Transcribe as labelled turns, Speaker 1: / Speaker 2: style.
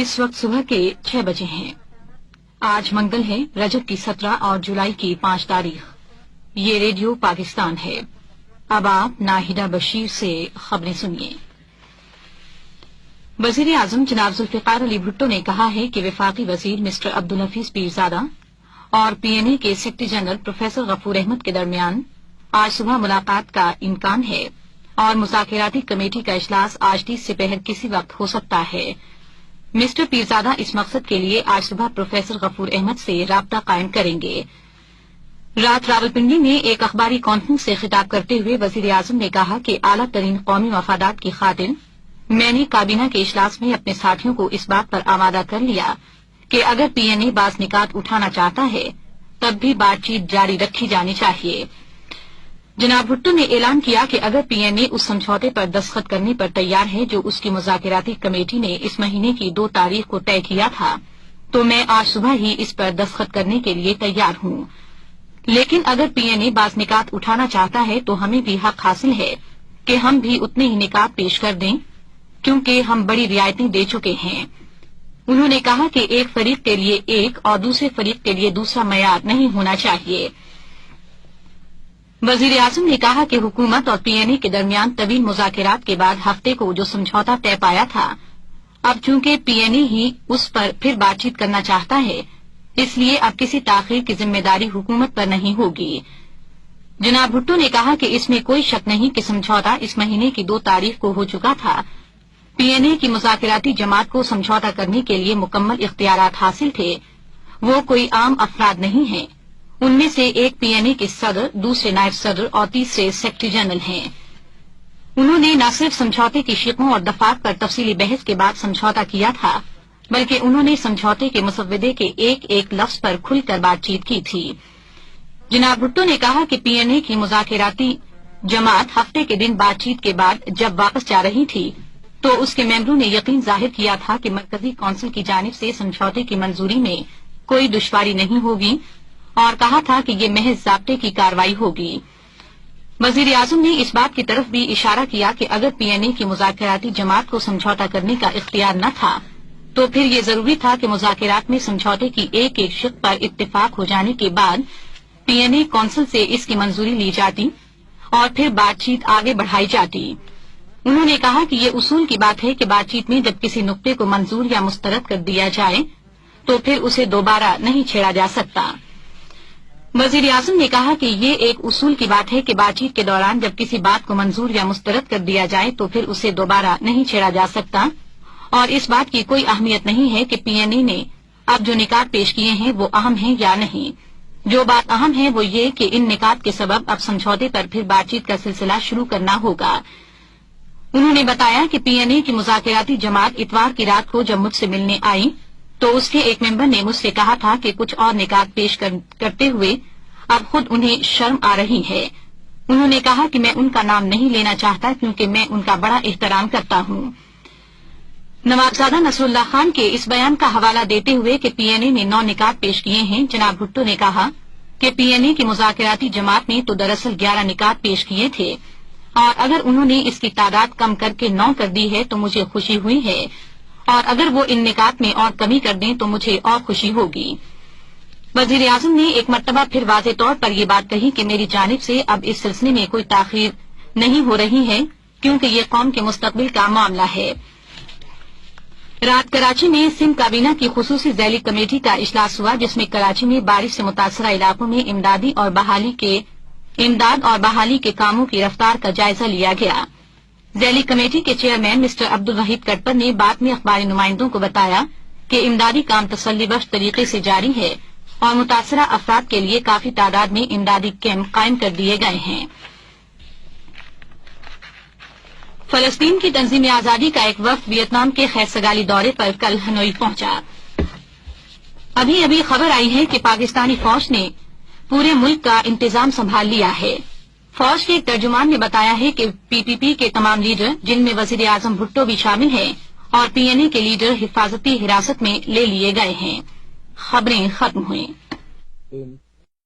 Speaker 1: इस वक्त सुबह के 6 बजे हैं। आज मंगल है, रजब की 17 और जुलाई की 5 तारीख। ये रेडियो पाकिस्तान है। अब आप नाहिदा बशीर से खबरें सुनिए। वजीर आजम जनाब जुल्फिकार अली भुट्टो ने कहा है कि वफाकी वजीर मिस्टर अब्दुल हफीज पीरजादा और पीएनए के secretary general professor Ghafoor Ahmed के दरमियान आज सुबह मुलाकात का इम्कान है और मुज़ाकराती कमेटी का इजलास आज 30 से पहर किसी वक्त हो सकता है। मिस्टर पीरजादा इस मकसद के लिए आज सुबह प्रोफेसर गफूर अहमद से राब्ता कायम करेंगे। रात रावलपिंडी में एक अखबारी कॉन्फ्रेंस से खिताब करते हुए वजीर आजम ने कहा कि आला तरीन कौमी मफादात की खातिर मैंने काबीना के इजलास में अपने साथियों को इस बात पर आमादा कर लिया कि अगर पीएनए बाज निकात उठाना चाहता है तब भी बातचीत जारी रखी जानी चाहिए। जनाब भुट्टो ने ऐलान किया कि अगर पीएनए उस समझौते पर दस्तखत करने पर तैयार है जो उसकी मुज़ाकराती कमेटी ने इस महीने की 2 तारीख को तय किया था, तो मैं आज सुबह ही इस पर दस्तखत करने के लिए तैयार हूं। लेकिन अगर पीएनए बाज निकात उठाना चाहता है तो हमें भी हक हासिल है कि हम भी उतने ही निकात पेश कर दें, क्योंकि हम बड़ी रियायतें दे चुके हैं। उन्होंने कहा कि एक फरीक के लिए एक और दूसरे फरीक के लिए दूसरा मयार नहीं होना चाहिए। वजीर आजम ने कहा कि हुकूमत और पीएनए के दरमियान तवील मुज़ाकरात के बाद हफ्ते को जो समझौता तय पाया था, अब चूंकि पीएनए ही उस पर फिर बातचीत करना चाहता है, इसलिए अब किसी ताखीर की जिम्मेदारी हुकूमत पर नहीं होगी। जनाब भुट्टो ने कहा कि इसमें कोई शक नहीं कि समझौता इस महीने की 2 तारीख को हो चुका था। पीएनए की मुज़ाकराती जमात को समझौता करने के लिए मुकम्मल इख्तियारात हासिल थे। वो कोई आम अफराद नहीं हैं। उनमें से एक पीएनए के सदर, दूसरे नायब सदर और तीसरे सेक्रेटरी जनरल हैं। उन्होंने न सिर्फ समझौते की शिकों और दफात पर तफसीली बहस के बाद समझौता किया था, बल्कि उन्होंने समझौते के मुसव्वदे के एक एक लफ्ज पर खुलकर बातचीत की थी। जनाब भुट्टो ने कहा कि पीएनए की मुज़ाकराती जमात हफ्ते के दिन बातचीत के बाद जब वापस जा रही थी तो उसके मेंबरों ने यकीन जाहिर किया था कि मरकजी कौंसिल की जानिब से समझौते की मंजूरी में कोई दुश्वारी नहीं होगी और कहा था कि ये महज ज़ाब्ते की कार्रवाई होगी। वजीर आजम ने इस बात की तरफ भी इशारा किया कि अगर पीएनए की मुज़ाकराती जमात को समझौता करने का इख्तियार न था तो फिर ये जरूरी था कि मुज़ाकरात में समझौते की एक एक शिक पर इत्तेफाक हो जाने के बाद पीएनए कौंसिल से इसकी मंजूरी ली जाती और फिर बातचीत आगे बढ़ाई जाती। उन्होंने कहा कि ये उसूल की बात है कि बातचीत में जब किसी नुक्ते को मंजूर या मुस्तरद कर दिया जाए तो फिर उसे दोबारा नहीं छेड़ा जा सकता। वजीर आजम ने कहा कि ये एक उसूल की बात है कि बातचीत के दौरान जब किसी बात को मंजूर या मुस्तरद कर दिया जाए तो फिर उसे दोबारा नहीं छेड़ा जा सकता और इस बात की कोई अहमियत नहीं है कि पीएनए ने अब जो निकात पेश किए हैं वो अहम हैं या नहीं। जो बात अहम है वो ये कि इन निकात के सबब अब समझौते पर फिर बातचीत का सिलसिला शुरू करना होगा। उन्होंने बताया कि पीएनए की मुज़ाकराती जमात इतवार की रात को जब मुझसे मिलने आई तो उसके एक मेंबर ने मुझसे कहा था कि कुछ और निकात पेश करते हुए अब खुद उन्हें शर्म आ रही है। उन्होंने कहा कि मैं उनका नाम नहीं लेना चाहता क्योंकि मैं उनका बड़ा एहतराम करता हूं। नवाबजादा नसरुल्लाह खान के इस बयान का हवाला देते हुए कि पीएनए ने 9 निकात पेश किए हैं, जनाब भुट्टो ने कहा कि पीएनए की मुज़ाकराती जमात ने तो दरअसल 11 निकात पेश किए थे और अगर उन्होंने इसकी तादाद कम करके 9 कर दी है तो मुझे खुशी हुई है और अगर वो इन निकात में और कमी कर दें तो मुझे और खुशी होगी। वजीर आजम ने एक मरतबा फिर वाज़े तौर पर ये बात कही कि मेरी जानिब से अब इस सिलसिले में कोई ताखीर नहीं हो रही है क्योंकि ये कौम के मुस्तकबिल का मामला है। रात कराची में सिंध काबीना की खुसूसी ज़ैली कमेटी का इजलास हुआ जिसमें कराची में बारिश से मुतासरा इलाकों में इमदाद और बहाली के कामों की रफ्तार का जायजा लिया गया। ज़ैली कमेटी के चेयरमैन मिस्टर अब्दुल वहीद कटपर ने बाद में अखबारी नुमाइंदों को बताया कि इमदादी काम तसल्लीबख्श तरीके से जारी है और मुतासरा अफराद के लिए काफी तादाद में इमदादी कैंप कायम कर दिए गए हैं। फलस्तीन की तंजीम आजादी का एक वफ्द वियतनाम के खैरसगाली दौरे पर कल हनोई पहुंचा। अभी अभी खबर आई है कि पाकिस्तानी फौज ने पूरे मुल्क का इंतजाम संभाल लिया है। फौज के एक तर्जुमान ने बताया है कि पीपीपी के तमाम लीडर, जिनमें वजीर आजम भुट्टो भी शामिल हैं, और पीएनए के लीडर हिफाजती हिरासत में ले लिए गए हैं। खबरें खत्म हुई।